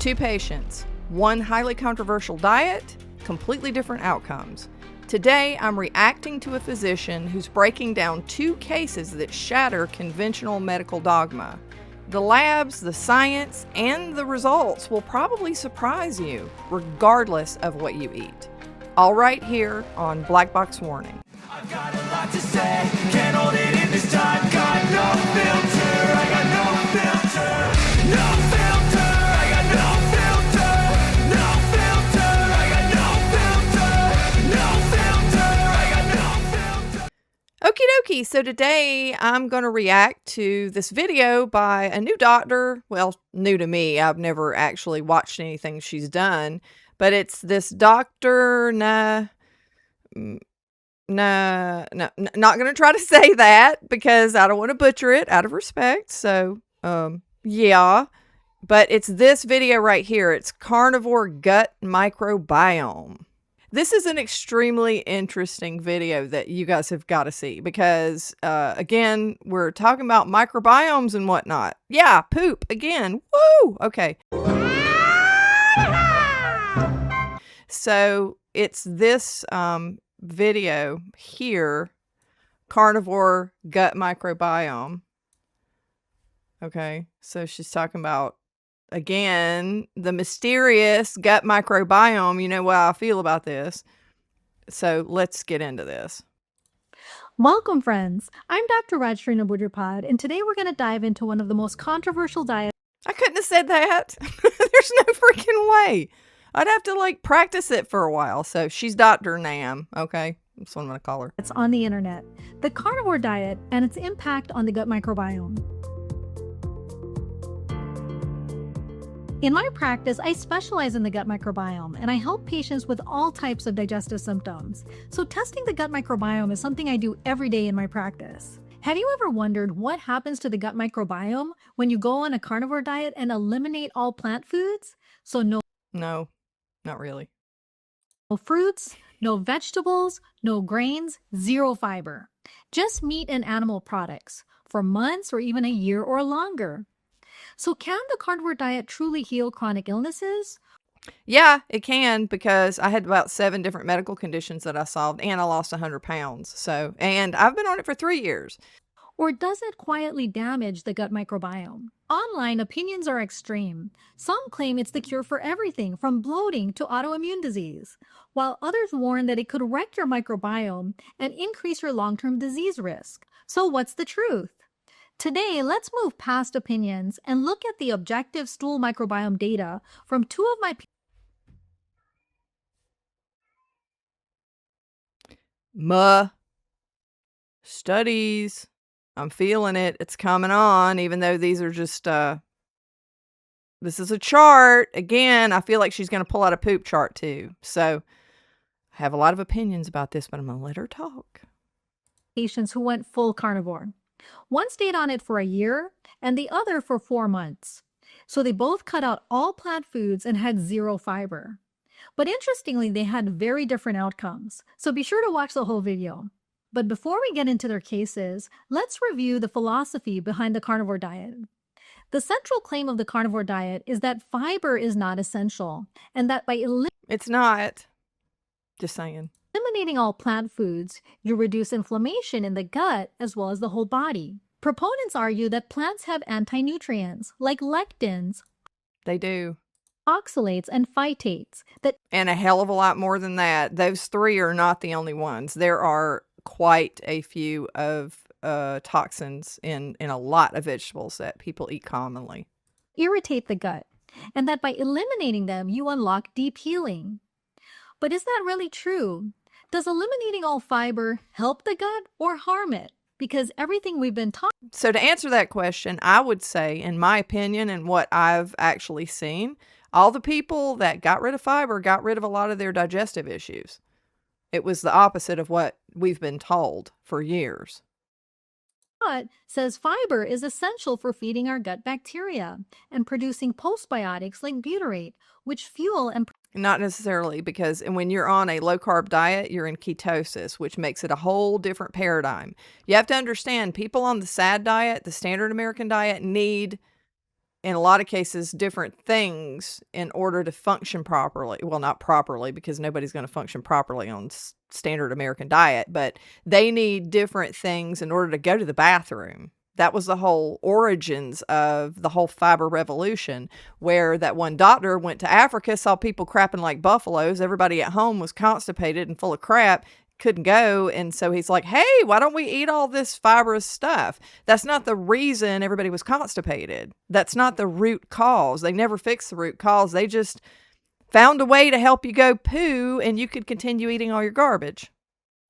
Two patients, one highly controversial diet, completely different outcomes. Today, I'm reacting to a physician who's breaking down two cases that shatter conventional medical dogma. The labs, the science, and the results will probably surprise you, regardless of what you eat. All right here on Black Box Warning. I've got a lot to say, can't hold it in this time. Got no filter, I got no filter. No filter, I got no filter. No filter, I got no filter. No filter, I got no filter. Okie dokie, so today I'm going to react to this video by a new doctor. Well, new to me. I've never actually watched anything she's done, but it's this doctor, not going to try to say that because I don't want to butcher it out of respect. So, yeah, but it's this video right here. It's Carnivore Gut Microbiome. This is an extremely interesting video that you guys have got to see because, again, we're talking about microbiomes and whatnot. Yeah, poop again. Woo! Okay. So it's this video here, Carnivore Gut Microbiome. Okay, so she's talking about, again, the mysterious gut microbiome. You know how I feel about this. So let's get into this. Welcome, friends. I'm Dr. Rajshri Nabudripad, and today we're going to dive into one of the most controversial diets. I couldn't have said that. There's no freaking way. I'd have to practice it for a while. So she's Dr. Nam. Okay, that's what I'm going to call her. It's on the internet, the carnivore diet and its impact on the gut microbiome. In my practice, I specialize in the gut microbiome, and I help patients with all types of digestive symptoms. So testing the gut microbiome is something I do every day in my practice. Have you ever wondered what happens to the gut microbiome when you go on a carnivore diet and eliminate all plant foods? So no, not really. No fruits, no vegetables, no grains, zero fiber. Just meat and animal products for months or even a year or longer. So can the carnivore diet truly heal chronic illnesses? Yeah, it can, because I had about 7 different medical conditions that I solved, and I lost 100 pounds. So, and I've been on it for 3 years. Or does it quietly damage the gut microbiome? Online, opinions are extreme. Some claim it's the cure for everything from bloating to autoimmune disease, while others warn that it could wreck your microbiome and increase your long-term disease risk. So what's the truth? Today, let's move past opinions and look at the objective stool microbiome data from 2 of my studies. I'm feeling it. It's coming on, even though these are just, this is a chart. Again, I feel like she's going to pull out a poop chart too. So I have a lot of opinions about this, but I'm going to let her talk. Patients who went full carnivore. One stayed on it for a year and the other for 4 months. So they both cut out all plant foods and had zero fiber. But interestingly, they had very different outcomes. So be sure to watch the whole video. But before we get into their cases, let's review the philosophy behind the carnivore diet. The central claim of the carnivore diet is that fiber is not essential, and that by It's not. Just saying. eliminating all plant foods, you reduce inflammation in the gut as well as the whole body. Proponents argue that plants have anti-nutrients like lectins, They do. oxalates, and phytates that And a hell of a lot more than that. Those 3 are not the only ones. There are quite a few of toxins in a lot of vegetables that people eat commonly. irritate the gut, and that by eliminating them, you unlock deep healing. But is that really true? Does eliminating all fiber help the gut or harm it? Because everything we've been taught. So to answer that question, I would say, in my opinion and what I've actually seen, all the people that got rid of fiber got rid of a lot of their digestive issues. It was the opposite of what we've been told for years. Says fiber is essential for feeding our gut bacteria and producing postbiotics like butyrate, which fuel and Not necessarily, because when you're on a low-carb diet, you're in ketosis, which makes it a whole different paradigm. You have to understand, people on the SAD diet, the standard American diet, need in a lot of cases, different things in order to function properly. Well, not properly, because nobody's going to function properly on standard American diet, but they need different things in order to go to the bathroom. That was the whole origins of the whole fiber revolution, where that one doctor went to Africa, saw people crapping like buffaloes. Everybody at home was constipated and full of crap, couldn't go. And so he's like, hey, why don't we eat all this fibrous stuff? That's not the reason everybody was constipated. That's not the root cause. They never fixed the root cause. They just found a way to help you go poo and you could continue eating all your garbage.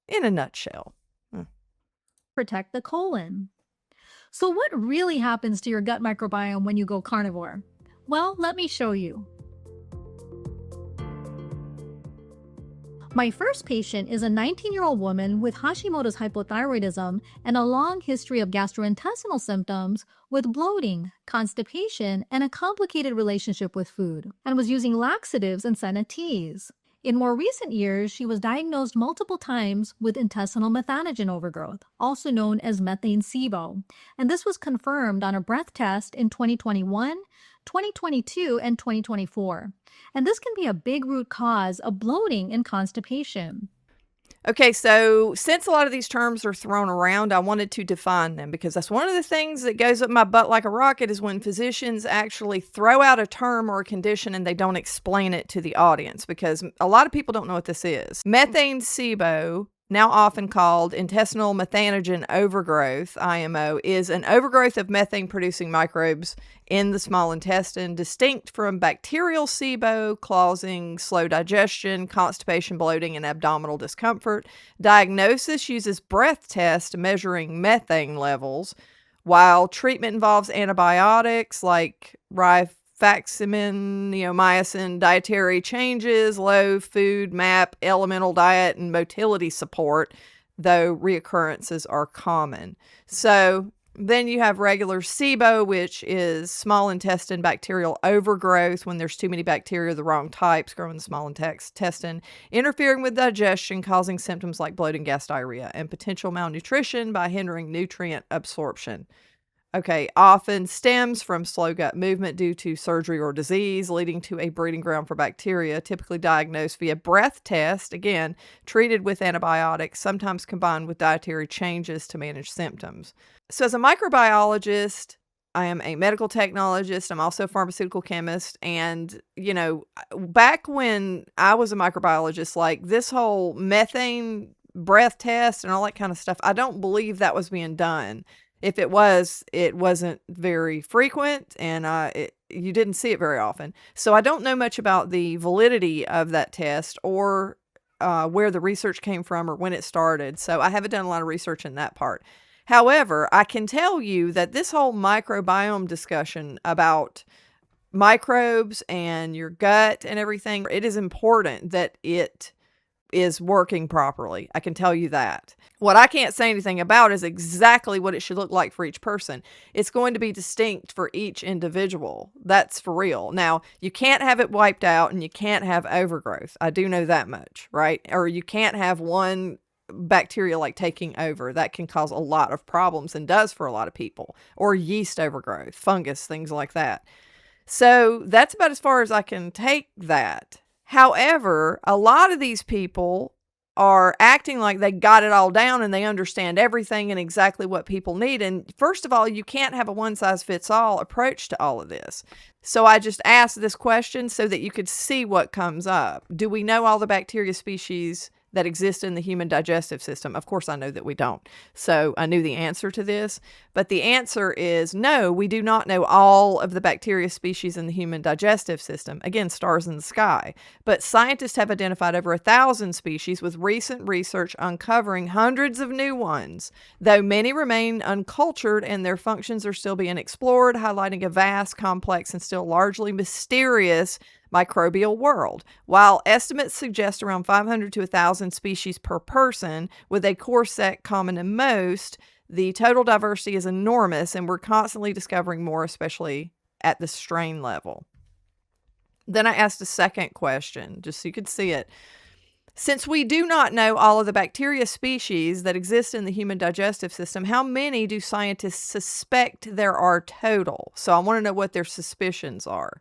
In a nutshell. Protect the colon. So what really happens to your gut microbiome when you go carnivore? Well, let me show you. My first patient is a 19-year-old woman with Hashimoto's hypothyroidism and a long history of gastrointestinal symptoms with bloating, constipation, and a complicated relationship with food, and was using laxatives and senna teas. In more recent years, she was diagnosed multiple times with intestinal methanogen overgrowth, also known as methane SIBO, and this was confirmed on a breath test in 2021, 2022, and 2024. And this can be a big root cause of bloating and constipation. Okay, so since a lot of these terms are thrown around, I wanted to define them, because that's one of the things that goes up my butt like a rocket is when physicians actually throw out a term or a condition and they don't explain it to the audience, because a lot of people don't know what this is. Methane SIBO, now often called intestinal methanogen overgrowth, IMO, is an overgrowth of methane-producing microbes in the small intestine, distinct from bacterial SIBO, causing slow digestion, constipation, bloating, and abdominal discomfort. Diagnosis uses breath test measuring methane levels, while treatment involves antibiotics like rifaximin, neomycin, dietary changes, low food, MAP, elemental diet, and motility support, though reoccurrences are common. So then you have regular SIBO, which is small intestine bacterial overgrowth when there's too many bacteria of the wrong types growing in the small intestine, interfering with digestion, causing symptoms like bloating, gas, diarrhea, and potential malnutrition by hindering nutrient absorption. Okay, often stems from slow gut movement due to surgery or disease, leading to a breeding ground for bacteria, typically diagnosed via breath test, again, treated with antibiotics, sometimes combined with dietary changes to manage symptoms. So as a microbiologist, I am a medical technologist. I'm also a pharmaceutical chemist. And, back when I was a microbiologist, like this whole methane breath test and all that kind of stuff, I don't believe that was being done. If it was, it wasn't very frequent, and you didn't see it very often. So I don't know much about the validity of that test or where the research came from or when it started. So I haven't done a lot of research in that part. However, I can tell you that this whole microbiome discussion about microbes and your gut and everything, it is important that it is working properly. I can tell you that. What I can't say anything about is exactly what it should look like for each person. It's going to be distinct for each individual. That's for real. Now, you can't have it wiped out and you can't have overgrowth. I do know that much, right? Or you can't have one bacteria like taking over. That can cause a lot of problems and does for a lot of people. Or yeast overgrowth, fungus, things like that. So that's about as far as I can take that. However, a lot of these people are acting like they got it all down and they understand everything and exactly what people need. And first of all, you can't have a one-size-fits-all approach to all of this. So I just asked this question so that you could see what comes up. Do we know all the bacteria species that exist in the human digestive system? Of course, I know that we don't. So I knew the answer to this, but the answer is no, we do not know all of the bacteria species in the human digestive system. Again, stars in the sky. But scientists have identified over 1,000 species, with recent research uncovering hundreds of new ones, though many remain uncultured and their functions are still being explored, highlighting a vast, complex, and still largely mysterious microbial world. While estimates suggest around 500 to 1,000 species per person, with a core set common to most, the total diversity is enormous, and we're constantly discovering more, especially at the strain level. Then I asked a second question, just so you could see it. Since we do not know all of the bacteria species that exist in the human digestive system, how many do scientists suspect there are total? So I want to know what their suspicions are.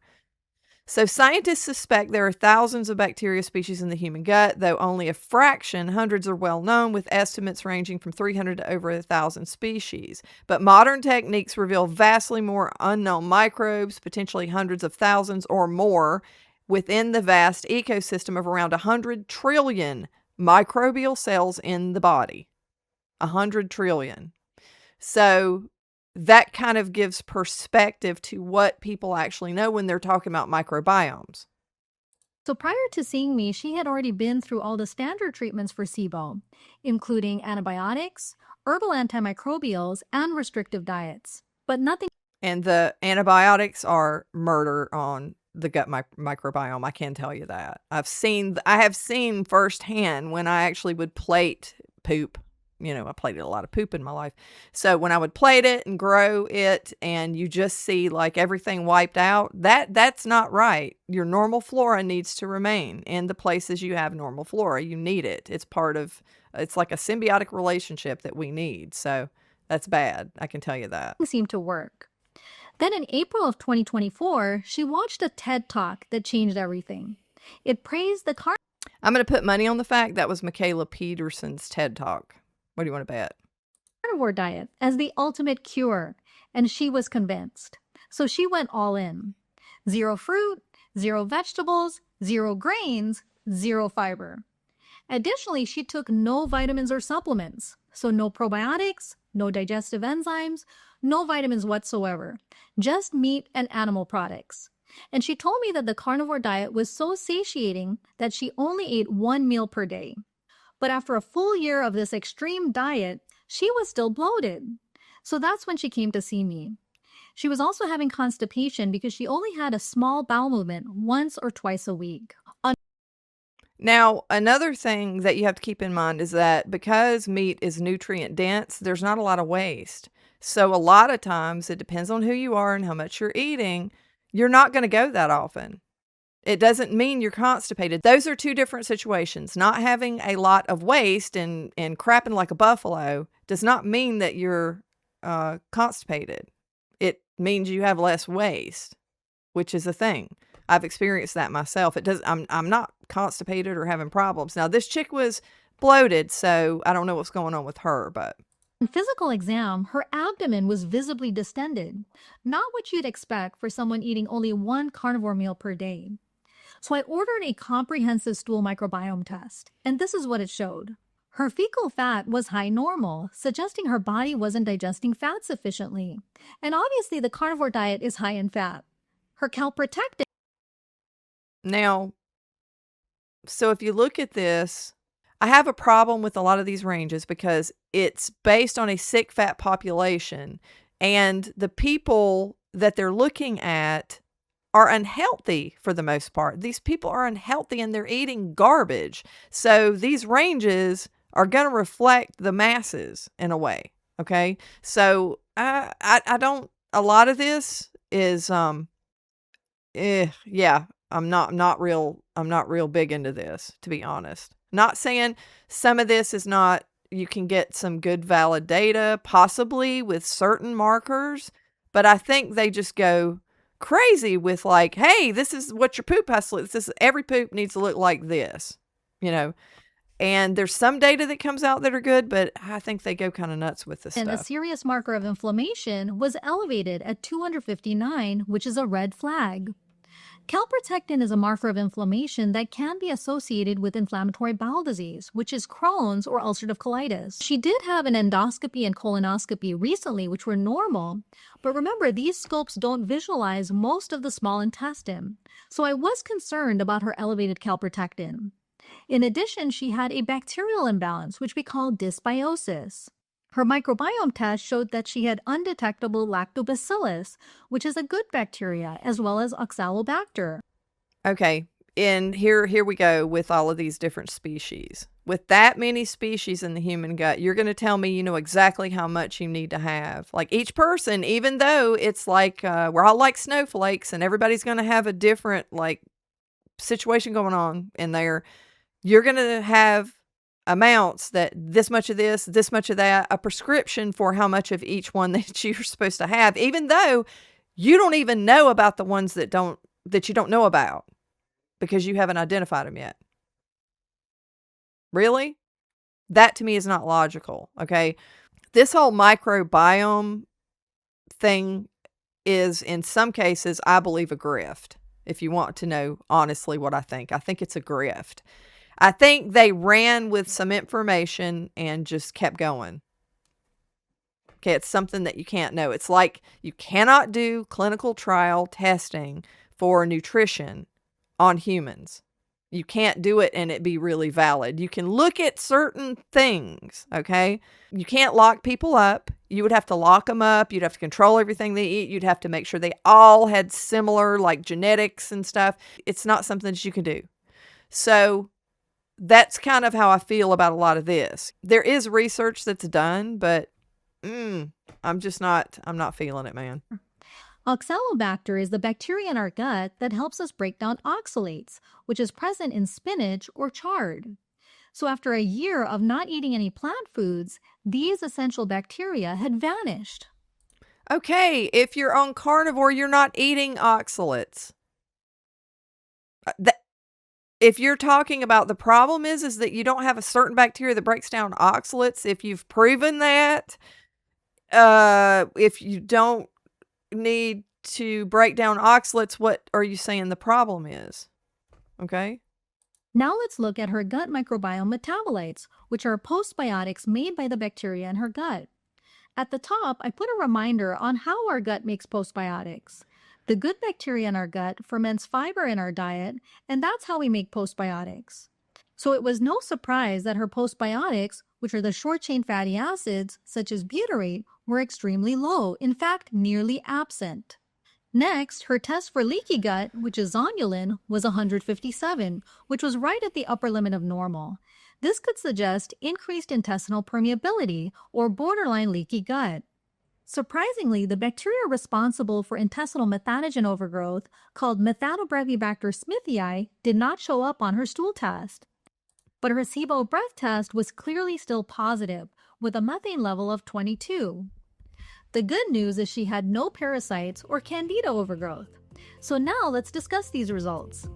So scientists suspect there are thousands of bacteria species in the human gut, though only a fraction, hundreds, are well known, with estimates ranging from 300 to over 1,000 species. But modern techniques reveal vastly more unknown microbes, potentially hundreds of thousands or more, within the vast ecosystem of around 100 trillion microbial cells in the body. 100 trillion. So that kind of gives perspective to what people actually know when they're talking about microbiomes. So prior to seeing me, she had already been through all the standard treatments for SIBO, including antibiotics, herbal antimicrobials, and restrictive diets. But nothing. And the antibiotics are murder on the gut microbiome. I can tell you that. I have seen firsthand when I actually would plate poop. I plated a lot of poop in my life. So when I would plate it and grow it and you just see like everything wiped out, that's not right. Your normal flora needs to remain in the places you have normal flora. You need it. It's like a symbiotic relationship that we need. So that's bad. I can tell you that. Seemed to work. Then in April of 2024, she watched a TED Talk that changed everything. It praised the I'm going to put money on the fact that was Michaela Peterson's TED Talk. What do you want to bet? carnivore diet as the ultimate cure, and she was convinced. So she went all in. 0 fruit, 0 vegetables, 0 grains, 0 fiber. Additionally, she took no vitamins or supplements. So no probiotics, no digestive enzymes, no vitamins whatsoever. Just meat and animal products. And she told me that the carnivore diet was so satiating that she only ate 1 meal per day. But after a full year of this extreme diet, she was still bloated. So that's when she came to see me. She was also having constipation because she only had a small bowel movement once or twice a week. Now, another thing that you have to keep in mind is that because meat is nutrient dense, there's not a lot of waste. So a lot of times, it depends on who you are and how much you're eating, you're not going to go that often. It doesn't mean you're constipated. Those are two different situations. Not having a lot of waste and crapping like a buffalo does not mean that you're constipated. It means you have less waste, which is a thing. I've experienced that myself. I'm not constipated or having problems. Now, this chick was bloated, so I don't know what's going on with her, but In physical exam, her abdomen was visibly distended, not what you'd expect for someone eating only 1 carnivore meal per day. So I ordered a comprehensive stool microbiome test, and this is what it showed. Her fecal fat was high normal, suggesting her body wasn't digesting fat sufficiently. And obviously the carnivore diet is high in fat. Her calprotectin. now, so if you look at this, I have a problem with a lot of these ranges because it's based on a sick fat population, and the people that they're looking at are unhealthy for the most part. These people are unhealthy and they're eating garbage. So these ranges are going to reflect the masses in a way. Okay. So I don't, a lot of this is, yeah, I'm not real big into this, to be honest. Not saying some of this is not, you can get some good valid data, possibly with certain markers, but I think they just go crazy with like, hey, this is what your poop has to look. Every poop needs to look like this, and there's some data that comes out that are good, but I think they go kind of nuts with this And a stuff. serious marker of inflammation was elevated at 259, which is a red flag. Calprotectin is a marker of inflammation that can be associated with inflammatory bowel disease, which is Crohn's or ulcerative colitis. She did have an endoscopy and colonoscopy recently, which were normal, but remember, these scopes don't visualize most of the small intestine, so I was concerned about her elevated calprotectin. In addition, she had a bacterial imbalance, which we call dysbiosis. Her microbiome test showed that she had undetectable lactobacillus, which is a good bacteria, as well as oxalobacter. Okay, and here we go with all of these different species. With that many species in the human gut, you're going to tell me you know exactly how much you need to have. Like each person, even though it's like we're all like snowflakes and everybody's going to have a different like situation going on in there, You're going to have amounts that this much of this much of that, a prescription for how much of each one that you're supposed to have, even though you don't even know about the ones that you don't know about because you haven't identified them yet. Really? That to me is not logical. Okay. This whole microbiome thing is, in some cases, I believe, a grift. If you want to know honestly what I think it's a grift. I think they ran with some information and just kept going. Okay, it's something that you can't know. It's like you cannot do clinical trial testing for nutrition on humans. You can't do it and it be really valid. You can look at certain things, okay? You can't lock people up. You would have to lock them up. You'd have to control everything they eat. You'd have to make sure they all had similar, like, genetics and stuff. It's not something that you can do. So that's kind of how I feel about a lot of this. There is research that's done, but I'm not feeling it, man. Oxalobacter is the bacteria in our gut that helps us break down oxalates, which is present in spinach or chard. So after a year of not eating any plant foods, these essential bacteria had vanished. Okay, if you're on carnivore, you're not eating oxalates. If you're talking about the problem is that you don't have a certain bacteria that breaks down oxalates, if you've proven that, if you don't need to break down oxalates, what are you saying the problem is? Okay. Now let's look at her gut microbiome metabolites, which are postbiotics made by the bacteria in her gut. At the top, I put a reminder on how our gut makes postbiotics. The good bacteria in our gut ferments fiber in our diet, and that's how we make postbiotics. So it was no surprise that her postbiotics, which are the short-chain fatty acids, such as butyrate, were extremely low, in fact, nearly absent. Next, her test for leaky gut, which is zonulin, was 157, which was right at the upper limit of normal. This could suggest increased intestinal permeability or borderline leaky gut. Surprisingly, the bacteria responsible for intestinal methanogen overgrowth, called Methanobrevibacter smithii, did not show up on her stool test. But her SIBO breath test was clearly still positive, with a methane level of 22. The good news is she had no parasites or candida overgrowth. So now let's discuss these results.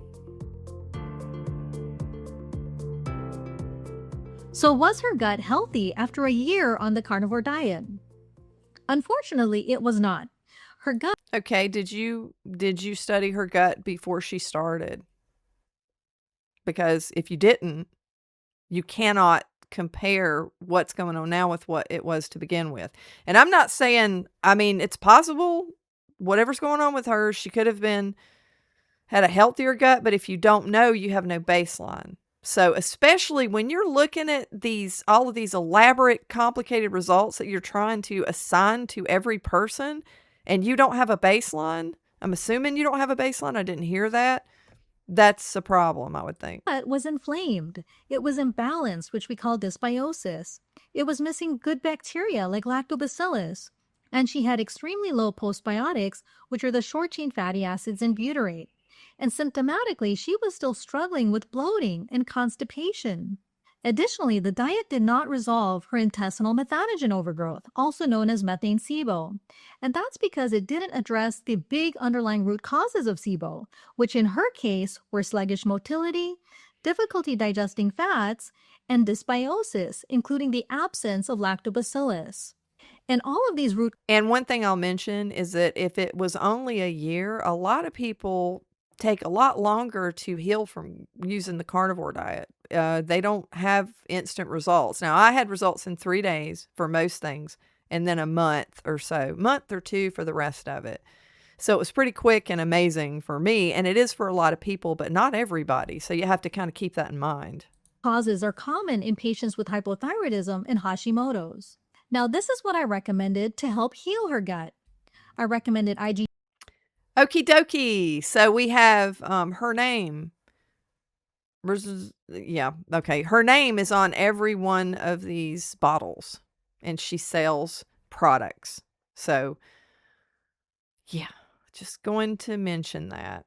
So was her gut healthy after a year on the carnivore diet? Unfortunately, it was not. Her gut... Okay, did you study her gut before she started? Because if you didn't, you cannot compare what's going on now with what it was to begin with. And I'm not saying, I mean, it's possible whatever's going on with her, she could have had a healthier gut, but if you don't know, you have no baseline. So especially when you're looking at all of these elaborate, complicated results that you're trying to assign to every person and you don't have a baseline, I'm assuming you don't have a baseline. I didn't hear that. That's a problem, I would think. Gut was inflamed. It was imbalanced, which we call dysbiosis. It was missing good bacteria like lactobacillus. And she had extremely low postbiotics, which are the short-chain fatty acids in butyrate. And symptomatically, she was still struggling with bloating and constipation. Additionally, the diet did not resolve her intestinal methanogen overgrowth, also known as methane SIBO. And that's because it didn't address the big underlying root causes of SIBO, which in her case were sluggish motility, difficulty digesting fats, and dysbiosis, including the absence of lactobacillus. And all of these And one thing I'll mention is that if it was only a year, a lot of people take a lot longer to heal from using the carnivore diet. They don't have instant results. Now, I had results in 3 days for most things, and then a month or 2 for the rest of it. So it was pretty quick and amazing for me, and it is for a lot of people, but not everybody. So you have to kind of keep that in mind. Causes are common in patients with hypothyroidism and Hashimoto's. Now, this is what I recommended to help heal her gut. I recommended IG. Okie dokie. So we have her name. Yeah, okay. Her name is on every one of these bottles, and she sells products. So, yeah, just going to mention that.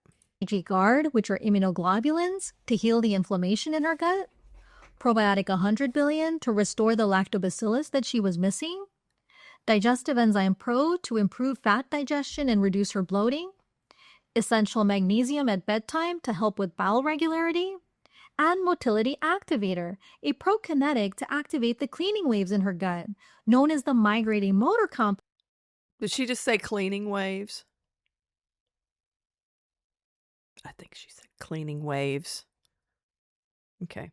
Guard, which are immunoglobulins to heal the inflammation in her gut, probiotic 100 billion to restore the lactobacillus that she was missing, digestive enzyme Pro to improve fat digestion and reduce her bloating, essential magnesium at bedtime to help with bowel regularity, and motility activator, a prokinetic to activate the cleaning waves in her gut, known as the migrating motor complex. Did she just say cleaning waves? I think she said cleaning waves. Okay.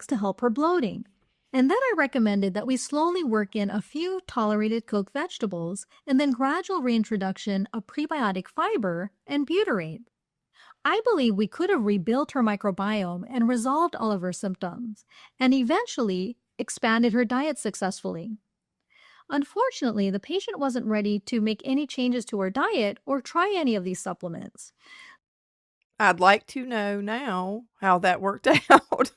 To help her bloating. And then I recommended that we slowly work in a few tolerated cooked vegetables and then gradual reintroduction of prebiotic fiber and butyrate. I believe we could have rebuilt her microbiome and resolved all of her symptoms, and eventually expanded her diet successfully. Unfortunately, the patient wasn't ready to make any changes to her diet or try any of these supplements. I'd like to know now how that worked out.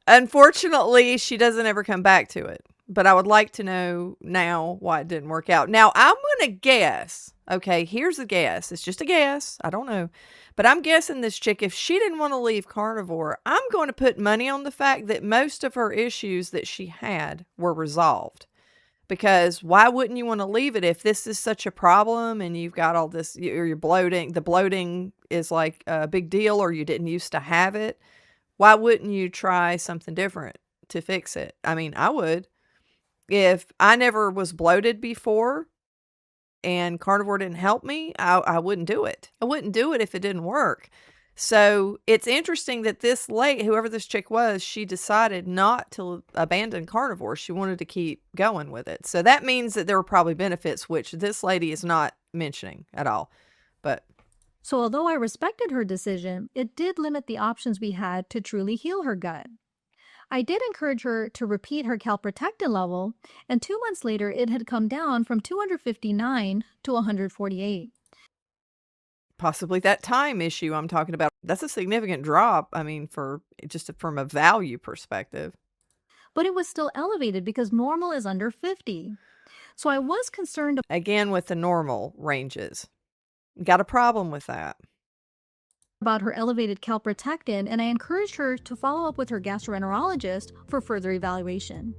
Unfortunately, she doesn't ever come back to it. But I would like to know now why it didn't work out. Now, I'm going to guess. Okay, here's a guess. It's just a guess. I don't know. But I'm guessing this chick, if she didn't want to leave carnivore, I'm going to put money on the fact that most of her issues that she had were resolved. Because why wouldn't you want to leave it if this is such a problem and you've got all this, you're bloating, the bloating is like a big deal, or you didn't used to have it? Why wouldn't you try something different to fix it? I mean, I would. If I never was bloated before and carnivore didn't help me, I wouldn't do it. I wouldn't do it if it didn't work. So it's interesting that this late, whoever this chick was, she decided not to abandon carnivore. She wanted to keep going with it. So that means that there were probably benefits, which this lady is not mentioning at all. But so although I respected her decision, it did limit the options we had to truly heal her gut. I did encourage her to repeat her calprotectin level, and 2 months later it had come down from 259 to 148. Possibly that time issue I'm talking about. That's a significant drop. I mean, from a value perspective. But it was still elevated because normal is under 50. So I was concerned again with the normal ranges. Got a problem with that. About her elevated calprotectin, and I encouraged her to follow up with her gastroenterologist for further evaluation.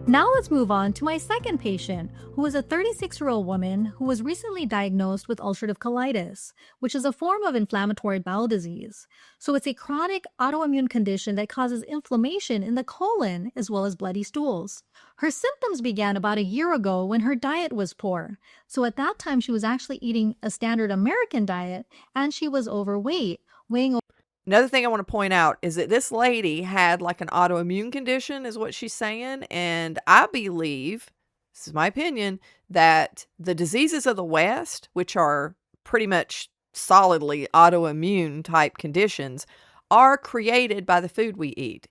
Now let's move on to my second patient, who is a 36-year-old woman who was recently diagnosed with ulcerative colitis, which is a form of inflammatory bowel disease. So it's a chronic autoimmune condition that causes inflammation in the colon as well as bloody stools. Her symptoms began about a year ago when her diet was poor. So at that time, she was actually eating a standard American diet, and she was overweight, weighing. Another thing I want to point out is that this lady had like an autoimmune condition, is what she's saying. And I believe, this is my opinion, that the diseases of the West, which are pretty much solidly autoimmune type conditions, are created by the food we eat.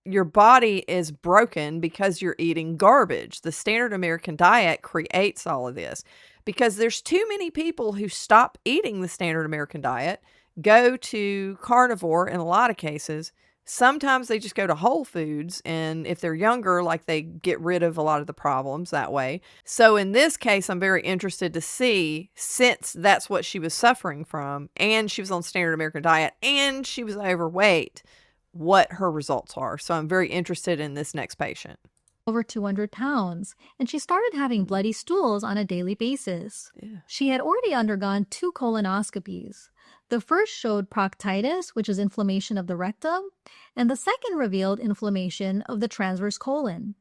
Your body is broken because you're eating garbage. The standard American diet creates all of this because there's too many people who stop eating the standard American diet, go to carnivore in a lot of cases. Sometimes they just go to Whole Foods, and if they're younger, like, they get rid of a lot of the problems that way. So in this case, I'm very interested to see, since that's what she was suffering from, and she was on standard American diet, and she was overweight, what her results are. So I'm very interested in this next patient. Over 200 pounds, and she started having bloody stools on a daily basis. Yeah. She had already undergone 2 colonoscopies. The first showed proctitis, which is inflammation of the rectum, and the second revealed inflammation of the transverse colon.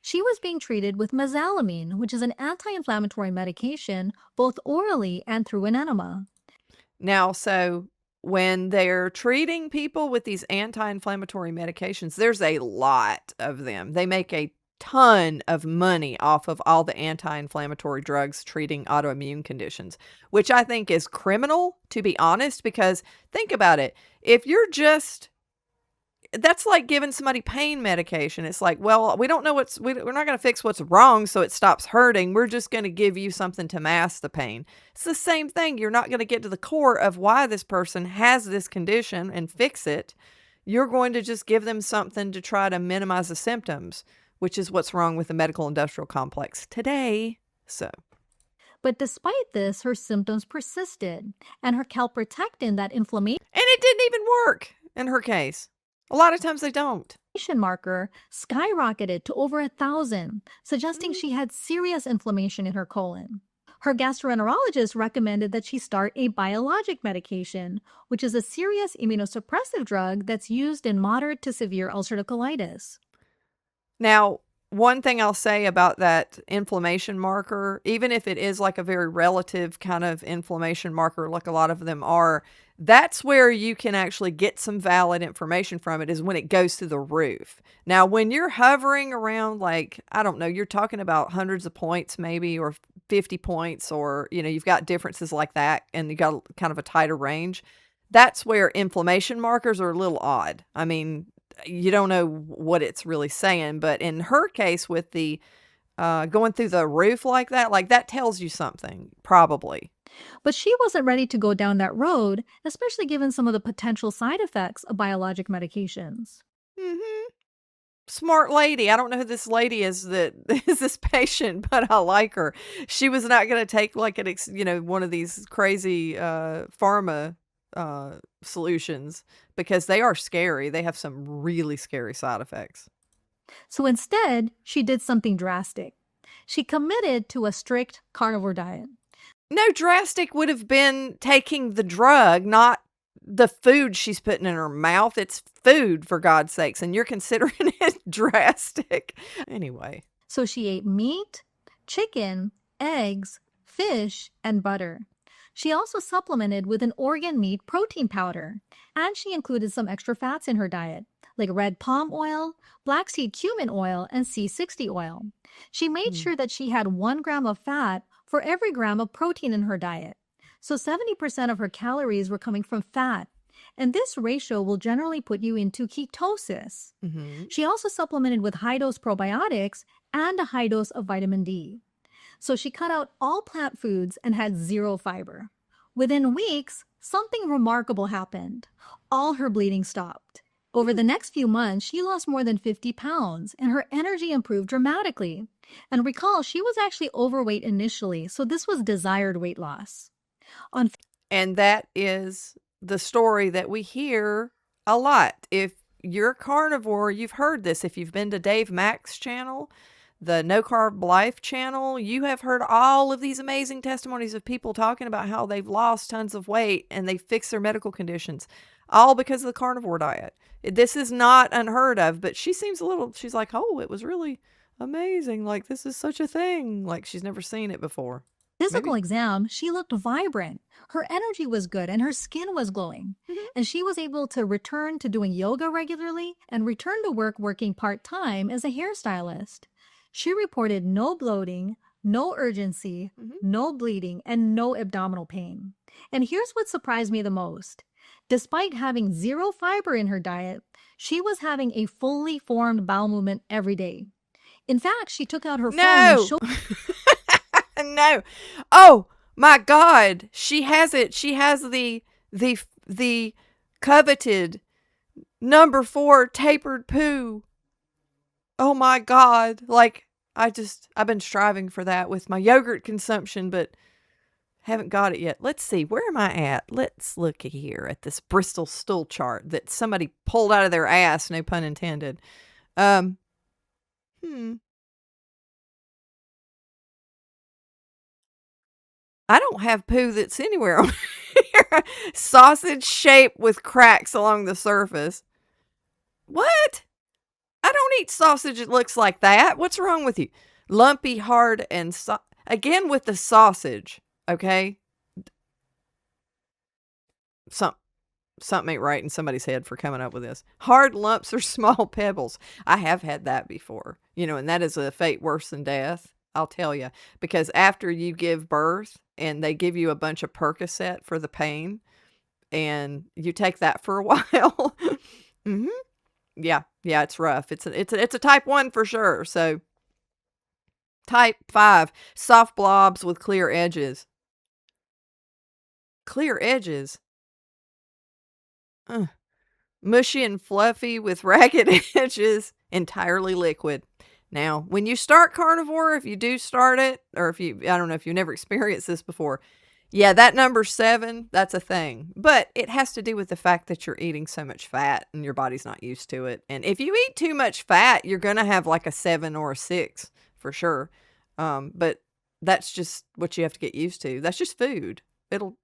She was being treated with mesalamine, which is an anti-inflammatory medication, both orally and through an enema. Now, so when they're treating people with these anti-inflammatory medications, there's a lot of them. They make a ton of money off of all the anti-inflammatory drugs treating autoimmune conditions, which I think is criminal, to be honest, because think about it. If you're that's like giving somebody pain medication. It's like, well, we don't know we're not going to fix what's wrong so it stops hurting. We're just going to give you something to mask the pain. It's the same thing. You're not going to get to the core of why this person has this condition and fix it. You're going to just give them something to try to minimize the symptoms, which is what's wrong with the medical industrial complex today. So, But despite this, her symptoms persisted, and her calprotectin, that inflammation and it didn't even work in her case. A lot of times they don't. marker skyrocketed to over 1,000, suggesting Mhm. she had serious inflammation in her colon. Her gastroenterologist recommended that she start a biologic medication, which is a serious immunosuppressive drug that's used in moderate to severe ulcerative colitis. Now, one thing I'll say about that inflammation marker, even if it is like a very relative kind of inflammation marker, like a lot of them are, that's where you can actually get some valid information from it, is when it goes through the roof. Now, when you're hovering around, like, I don't know, you're talking about hundreds of points maybe, or 50 points, or, you've got differences like that, and you got kind of a tighter range. That's where inflammation markers are a little odd. I mean, you don't know what it's really saying, but in her case with the going through the roof like that tells you something, probably. But she wasn't ready to go down that road, especially given some of the potential side effects of biologic medications. Mhm. Smart lady. I don't know who this lady is that is this patient, but I like her. She was not gonna take like one of these crazy pharma solutions, because they are scary. They have some really scary side effects. So instead, she did something drastic. She committed to a strict carnivore diet. No, drastic would have been taking the drug, not the food she's putting in her mouth. It's food, for God's sakes, and you're considering it drastic. Anyway. So she ate meat, chicken, eggs, fish, and butter. She also supplemented with an organ meat protein powder, and she included some extra fats in her diet, like red palm oil, black seed cumin oil, and C60 oil. She made sure that she had 1 gram of fat for every gram of protein in her diet. So 70% of her calories were coming from fat. And this ratio will generally put you into ketosis. Mm-hmm. She also supplemented with high-dose probiotics and a high dose of vitamin D. So she cut out all plant foods and had 0 fiber. Within weeks, something remarkable happened. All her bleeding stopped. Over the next few months, she lost more than 50 pounds, and her energy improved dramatically. And recall, she was actually overweight initially, so this was desired weight loss. And that is the story that we hear a lot. If you're a carnivore, you've heard this. If you've been to Dave Mack's channel, the No Carb Life channel, you have heard all of these amazing testimonies of people talking about how they've lost tons of weight and they fixed their medical conditions, all because of the carnivore diet. This is not unheard of, but she seems she's like, oh, it was really amazing. Like, this is such a thing. Like, she's never seen it before. Physical exam, she looked vibrant. Her energy was good and her skin was glowing. Mhm. And she was able to return to doing yoga regularly and return to work working part-time as a hairstylist. She reported no bloating, no urgency, no bleeding, and no abdominal pain. And here's what surprised me the most. Despite having 0 fiber in her diet, she was having a fully formed bowel movement every day. In fact, she took out her phone and No. showed No. Oh my God. She has it. She has the coveted number 4 tapered poo. Oh my God. Like, I've been striving for that with my yogurt consumption, but haven't got it yet. Let's see. Where am I at? Let's look here at this Bristol stool chart that somebody pulled out of their ass, no pun intended. I don't have poo that's anywhere on here. Sausage shape with cracks along the surface. What? I don't eat sausage that looks like that. What's wrong with you? Lumpy, hard, and again with the sausage. Okay, something ain't right in somebody's head for coming up with this. Hard lumps or small pebbles. I have had that before. And that is a fate worse than death. I'll tell you, because after you give birth and they give you a bunch of Percocet for the pain, and you take that for a while. Mm-hmm. Yeah, it's rough. It's a type 1 for sure. So type 5, soft blobs with clear edges. Clear edges. Mushy and fluffy with ragged edges, entirely liquid. Now, when you start carnivore, if you do start it, or if you, I don't know if you've never experienced this before, yeah, that number 7, that's a thing. But it has to do with the fact that you're eating so much fat and your body's not used to it. And if you eat too much fat, you're going to have like a 7 or a 6 for sure. But that's just what you have to get used to. That's just food. It'll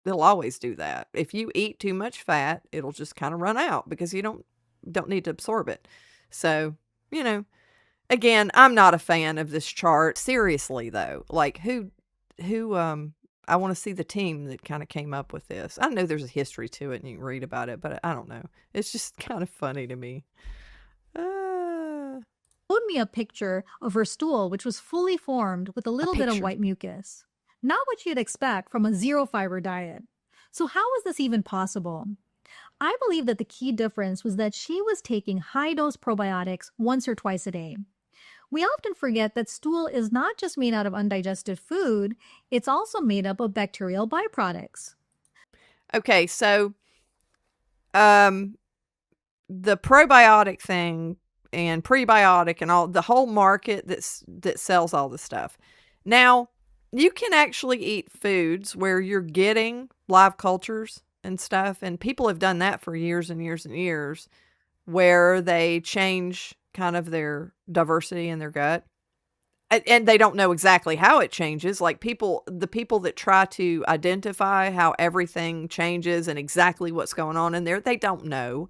always do that. If you eat too much fat, it'll just kind of run out because you don't need to absorb it. So, you know, again, I'm not a fan of this chart. Seriously though, like who I want to see the team that kind of came up with this. I know there's a history to it and you can read about it, but I don't know. It's just kind of funny to me. Showed me a picture of her stool, which was fully formed with a little bit of picture. white mucus. Not what you'd expect from a zero fiber diet. So how was this even possible? I believe that the key difference was that she was taking high dose probiotics once or twice a day. We often forget that stool is not just made out of undigested food, it's also made up of bacterial byproducts. Okay, so the probiotic thing and prebiotic and all the whole market that sells all this stuff. Now, you can actually eat foods where you're getting live cultures and stuff, and people have done that for years and years and years, where they change kind of their diversity in their gut. And they don't know exactly how it changes. Like the people that try to identify how everything changes and exactly what's going on in there, they don't know.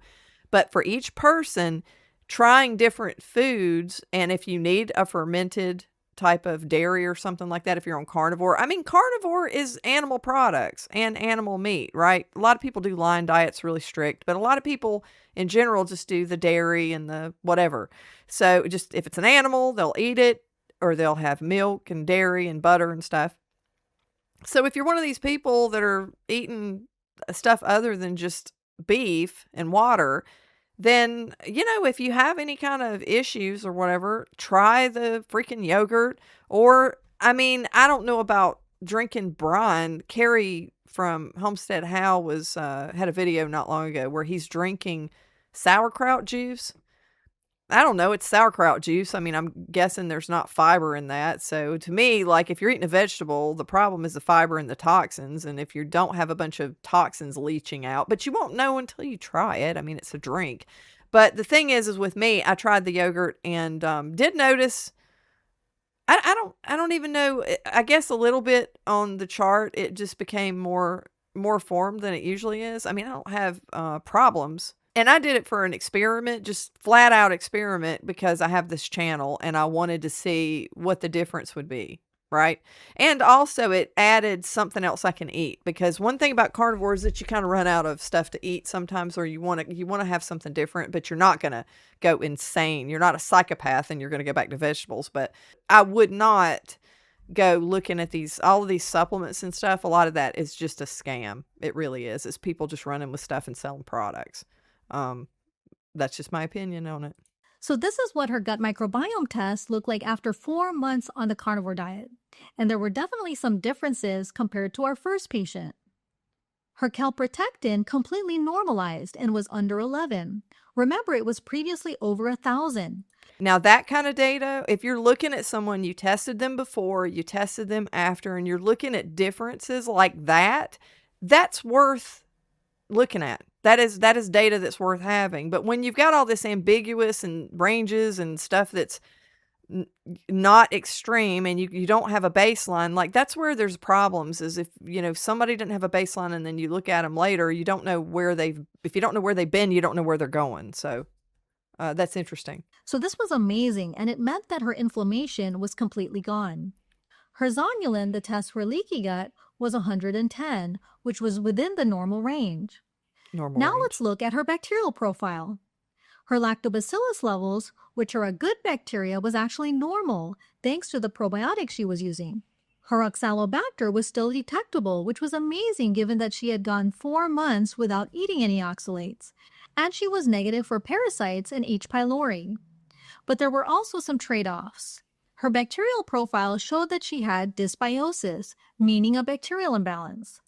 But for each person, trying different foods, and if you need a fermented type of dairy or something like that, if you're on carnivore, I mean, carnivore is animal products and animal meat, right? A lot of people do line diets really strict, but a lot of people in general just do the dairy and the whatever. So just if it's an animal, they'll eat it, or they'll have milk and dairy and butter and stuff. So if you're one of these people that are eating stuff other than just beef and water, then, you know, if you have any kind of issues or whatever, try the freaking yogurt. Or, I mean, I don't know about drinking brine. Carrie from Homestead How was had a video not long ago where he's drinking sauerkraut juice. I don't know. It's sauerkraut juice. I mean, I'm guessing there's not fiber in that. So to me, like if you're eating a vegetable, the problem is the fiber and the toxins. And if you don't have a bunch of toxins leaching out, but you won't know until you try it. I mean, it's a drink. But the thing is with me, I tried the yogurt and did notice. I don't even know. I guess a little bit on the chart, it just became more formed than it usually is. I mean, I don't have problems. And I did it for an experiment, just flat out experiment, because I have this channel and I wanted to see what the difference would be, right? And also it added something else I can eat, because one thing about carnivore is that you kind of run out of stuff to eat sometimes, or you want to have something different, but you're not going to go insane. You're not a psychopath and you're going to go back to vegetables, but I would not go looking at all of these supplements and stuff. A lot of that is just a scam. It really is. It's people just running with stuff and selling products. That's just my opinion on it. So this is what her gut microbiome test looked like after 4 months on the carnivore diet. And there were definitely some differences compared to our first patient. Her calprotectin completely normalized and was under 11. Remember, it was previously over 1,000. Now that kind of data, if you're looking at someone, you tested them before, you tested them after, and you're looking at differences like that, that's worth looking at. That is data that's worth having. But when you've got all this ambiguous and ranges and stuff that's not extreme, and you don't have a baseline, like that's where there's problems. Is if, you know, somebody didn't have a baseline and then you look at them later, you don't know if you don't know where they've been, you don't know where they're going. So that's interesting. So this was amazing, and it meant that her inflammation was completely gone. Her zonulin, the test for leaky gut, was 110, which was within the normal range. Now let's look at her bacterial profile. Her lactobacillus levels, which are a good bacteria, was actually normal thanks to the probiotics she was using. Her oxalobacter was still detectable, which was amazing given that she had gone 4 months without eating any oxalates, and she was negative for parasites and H. pylori. But there were also some trade-offs. Her bacterial profile showed that she had dysbiosis, meaning a bacterial imbalance.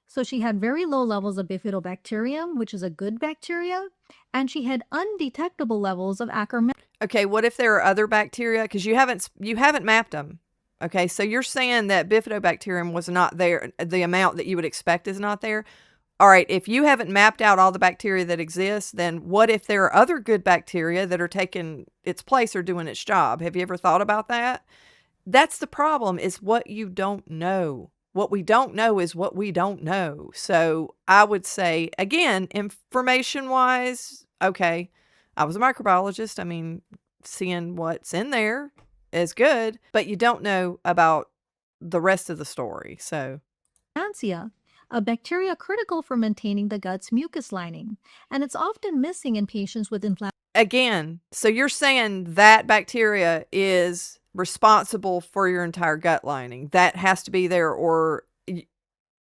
So she had very low levels of bifidobacterium, which is a good bacteria, and she had undetectable levels of Akkermansia. Okay, what if there are other bacteria? Because you haven't mapped them. Okay, so you're saying that bifidobacterium was not there, the amount that you would expect is not there. All right, if you haven't mapped out all the bacteria that exist, then what if there are other good bacteria that are taking its place or doing its job? Have you ever thought about that? That's the problem, is what you don't know. What we don't know is what we don't know. So I would say, again, information wise, okay, I was a microbiologist. I mean, seeing what's in there is good, but you don't know about the rest of the story. So, Rancia, a bacteria critical for maintaining the gut's mucus lining, and it's often missing in patients with inflammation. again, so you're saying that bacteria is responsible for your entire gut lining. That has to be there, or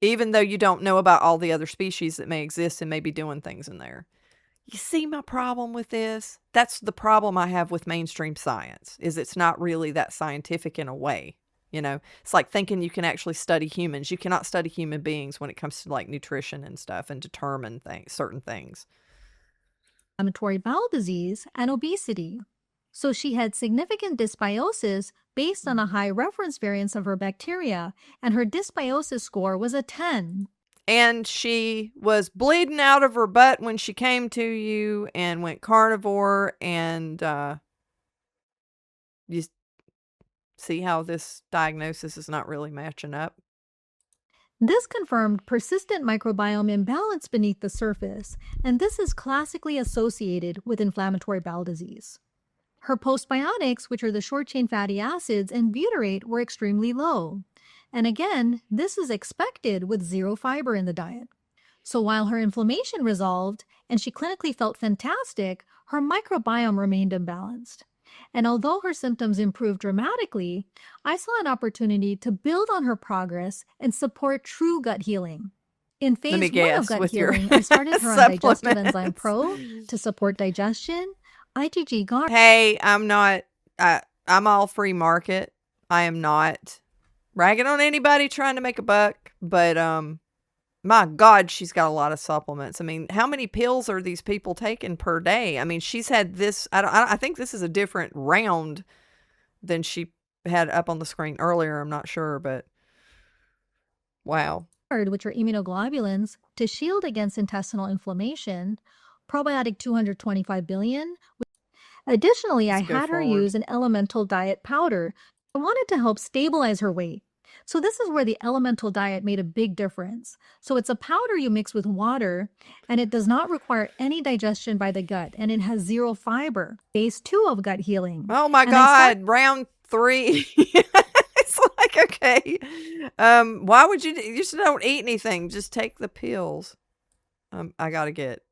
even though you don't know about all the other species that may exist and may be doing things in there. You see my problem with this? That's the problem I have with mainstream science, is it's not really that scientific in a way. You know, it's like thinking you can actually study humans. You cannot study human beings when it comes to like nutrition and stuff and determine certain things. Inflammatory bowel disease and obesity. So she had significant dysbiosis based on a high reference variance of her bacteria, and her dysbiosis score was a 10. And she was bleeding out of her butt when she came to you and went carnivore. And you see how this diagnosis is not really matching up? This confirmed persistent microbiome imbalance beneath the surface, and this is classically associated with inflammatory bowel disease. Her postbiotics, which are the short-chain fatty acids, and butyrate were extremely low. And again, this is expected with zero fiber in the diet. So while her inflammation resolved and she clinically felt fantastic, her microbiome remained imbalanced. And although her symptoms improved dramatically, I saw an opportunity to build on her progress and support true gut healing. In phase 1 of guess, gut with your healing, I started her on Digestive Enzyme supplements. Pro to support digestion, IgG guard. Hey, I'm all free market. I am not ragging on anybody trying to make a buck, but my God, she's got a lot of supplements. I mean, how many pills are these people taking per day? I mean, she's had this. I think this is a different round than she had up on the screen earlier. I'm not sure, but wow. Which are immunoglobulins, to shield against intestinal inflammation, probiotic 225 billion. Additionally, I Let's go had her forward. use an elemental diet powder. I wanted to help stabilize her weight. So this is where the elemental diet made a big difference. So it's a powder you mix with water, and it does not require any digestion by the gut, and it has zero fiber. Phase 2 of gut healing. Oh my And I God, round 3. It's like, okay. Why would you just don't eat anything, just take the pills. I gotta get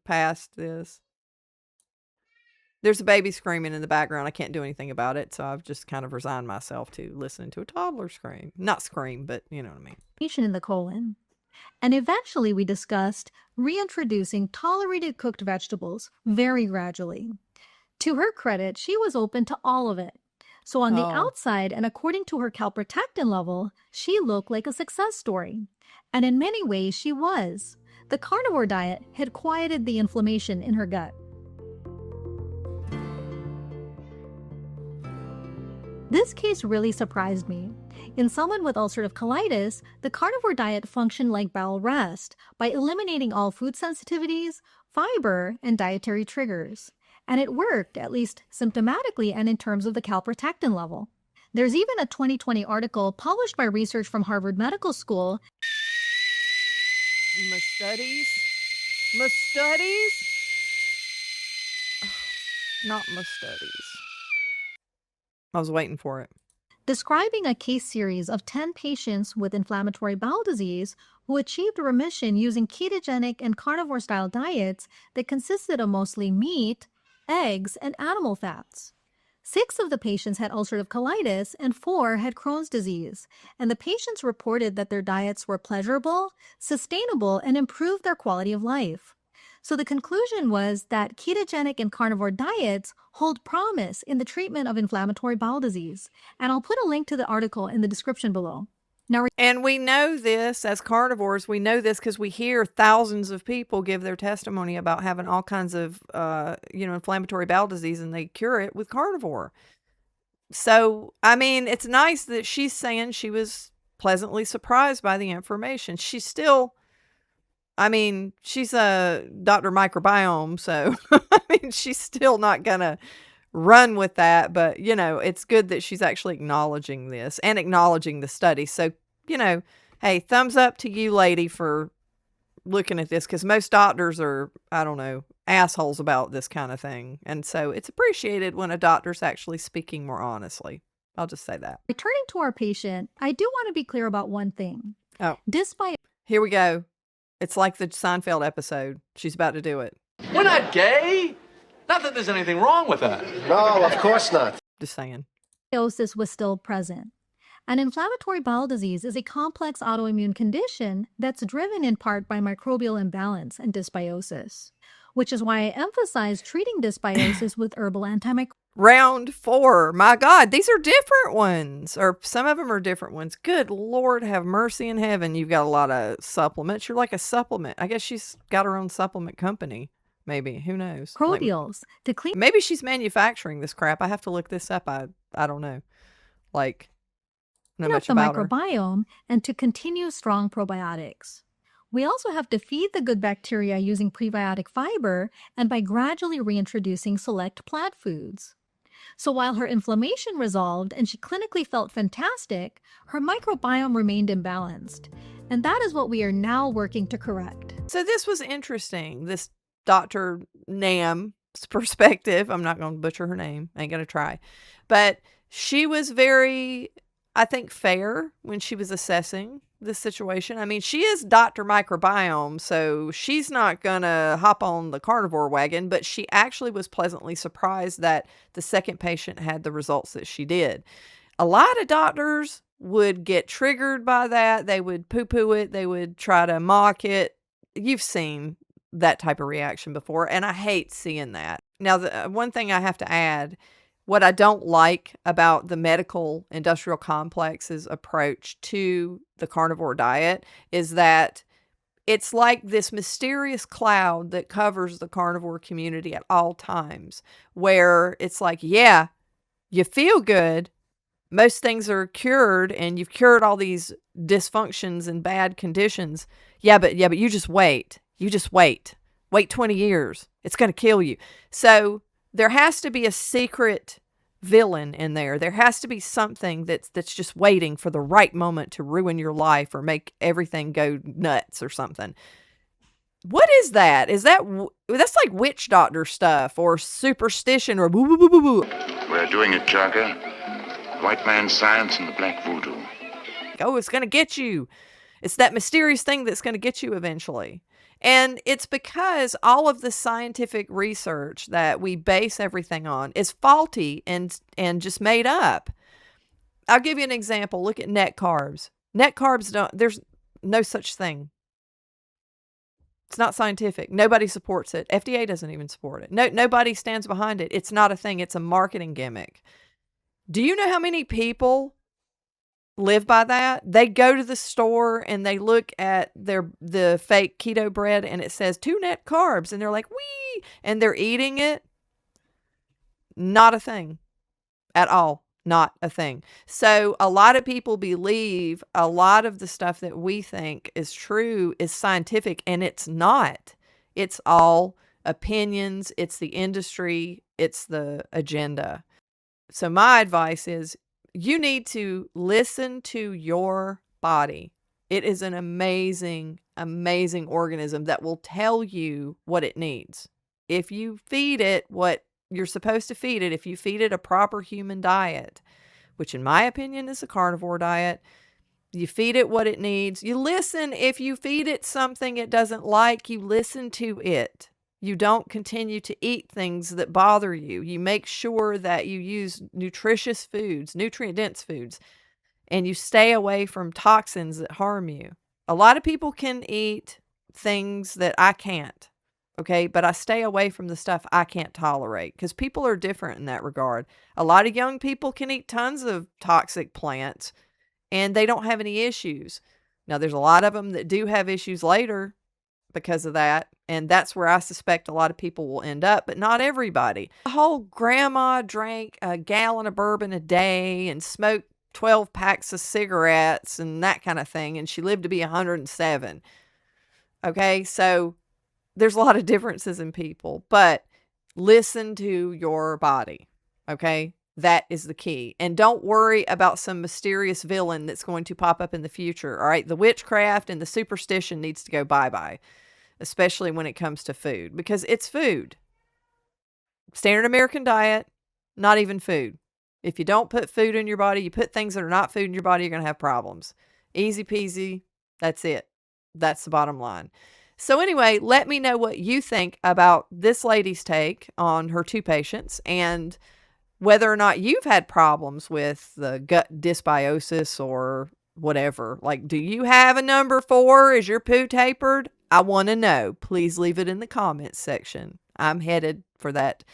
past this. There's a baby screaming in the background. I can't do anything about it, so I've just kind of resigned myself to listening to a toddler scream. Not scream, but you know what I mean. in the colon. And eventually we discussed reintroducing tolerated cooked vegetables very gradually. To her credit, she was open to all of it. So on the Oh. outside, and according to her calprotectin level, she looked like a success story. And in many ways, she was. The carnivore diet had quieted the inflammation in her gut. This case really surprised me. In someone with ulcerative colitis, the carnivore diet functioned like bowel rest by eliminating all food sensitivities, fiber, and dietary triggers. And it worked, at least symptomatically and in terms of the calprotectin level. There's even a 2020 article published by research from Harvard Medical School. My studies? My studies? Not my studies. I was waiting for it. Describing a case series of 10 patients with inflammatory bowel disease who achieved remission using ketogenic and carnivore-style diets that consisted of mostly meat, eggs, and animal fats. 6 of the patients had ulcerative colitis and 4 had Crohn's disease, and the patients reported that their diets were pleasurable, sustainable, and improved their quality of life. So the conclusion was that ketogenic and carnivore diets hold promise in the treatment of inflammatory bowel disease, and I'll put a link to the article in the description below. Now, And we know this as carnivores. We know this because we hear thousands of people give their testimony about having all kinds of, inflammatory bowel disease, and they cure it with carnivore. So, I mean, it's nice that she's saying she was pleasantly surprised by the information. She's still, I mean, she's a Dr. Microbiome, so I mean, she's still not gonna run with that, but it's good that she's actually acknowledging this and acknowledging the study. So, hey, thumbs up to you, lady, for looking at this, because most doctors are, I don't know, assholes about this kind of thing. And so it's appreciated when a doctor's actually speaking more honestly. I'll just say that. returning to our patient, I do want to be clear about one thing. Oh, Dysbiosis here we go. It's like the Seinfeld episode. She's about to do it. We're not gay. Not that there's anything wrong with that. No, of course not. Just saying. was still present. An inflammatory bowel disease is a complex autoimmune condition that's driven in part by microbial imbalance and dysbiosis, which is why I emphasize treating dysbiosis with herbal antimicrobials. Round 4. My God, these are different ones, or some of them are different ones. Good Lord, have mercy in heaven. You've got a lot of supplements. You're like a supplement. I guess she's got her own supplement company. Maybe. Who knows? To clean Maybe she's manufacturing this crap. I have to look this up. I don't know. Know up much the about her. microbiome and to continue strong probiotics. We also have to feed the good bacteria using prebiotic fiber and by gradually reintroducing select plant foods. So while her inflammation resolved and she clinically felt fantastic, her microbiome remained imbalanced. And that is what we are now working to correct. So this was interesting. This Dr. Nam's perspective. I'm not going to butcher her name. I ain't going to try. But she was very, I think, fair when she was assessing this situation. I mean, she is Dr. Microbiome, so she's not going to hop on the carnivore wagon, but she actually was pleasantly surprised that the second patient had the results that she did. A lot of doctors would get triggered by that. They would poo-poo it. They would try to mock it. You've seen that type of reaction before, and I hate seeing that. Now, the one thing I have to add, what I don't like about the medical industrial complex's approach to the carnivore diet is that it's like this mysterious cloud that covers the carnivore community at all times, where it's like, yeah, you feel good. Most things are cured and you've cured all these dysfunctions and bad conditions. Yeah, but you just wait. You just wait. Wait 20 years. It's going to kill you. So there has to be a secret villain in there. There has to be something that's just waiting for the right moment to ruin your life or make everything go nuts or something. What is that? That's like witch doctor stuff or superstition or boo boo boo boo boo. We're doing it, Chaka. White man science and the black voodoo. Oh, it's going to get you. It's that mysterious thing that's going to get you eventually. And it's because all of the scientific research that we base everything on is faulty and just made up. I'll give you an example. Look at net carbs. Net carbs there's no such thing. It's not scientific. Nobody supports it. FDA doesn't even support it. Nobody stands behind it. It's not a thing. It's a marketing gimmick. Do you know how many people live by that? They go to the store and they look at the fake keto bread and it says 2 net carbs and they're like, wee, and they're eating it. Not a thing at all. Not a thing. So a lot of people believe a lot of the stuff that we think is true is scientific, and it's not. It's all opinions. It's the industry. It's the agenda. So my advice is you need to listen to your body. It is an amazing, amazing organism that will tell you what it needs. If you feed it what you're supposed to feed it, if you feed it a proper human diet, which in my opinion is a carnivore diet, you feed it what it needs. You listen. If you feed it something it doesn't like, you listen to it. You don't continue to eat things that bother you. You make sure that you use nutritious foods, nutrient-dense foods, and you stay away from toxins that harm you. A lot of people can eat things that I can't, okay? But I stay away from the stuff I can't tolerate because people are different in that regard. A lot of young people can eat tons of toxic plants and they don't have any issues. Now, there's a lot of them that do have issues later because of that, and that's where I suspect a lot of people will end up, but not everybody. The whole grandma drank a gallon of bourbon a day and smoked 12 packs of cigarettes and that kind of thing, and she lived to be 107. Okay, so there's a lot of differences in people, but listen to your body, okay? That is the key. And don't worry about some mysterious villain that's going to pop up in the future, all right? The witchcraft and the superstition needs to go bye-bye, especially when it comes to food, because it's food. Standard American diet, not even food. If you don't put food in your body, you put things that are not food in your body, you're going to have problems. Easy peasy. That's it. That's the bottom line. So anyway, let me know what you think about this lady's take on her 2 patients and whether or not you've had problems with the gut dysbiosis or whatever. Like, do you have a number 4? Is your poo tapered? I want to know. Please leave it in the comments section. I'm headed for that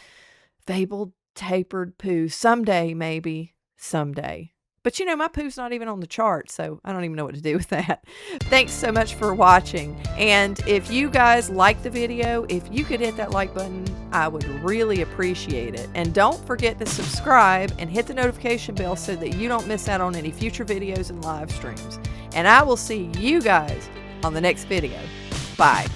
fabled tapered poo someday, maybe someday. But you know, my poo's not even on the chart, so I don't even know what to do with that. Thanks so much for watching. And if you guys like the video, if you could hit that like button, I would really appreciate it. And don't forget to subscribe and hit the notification bell so that you don't miss out on any future videos and live streams. And I will see you guys on the next video. Bye.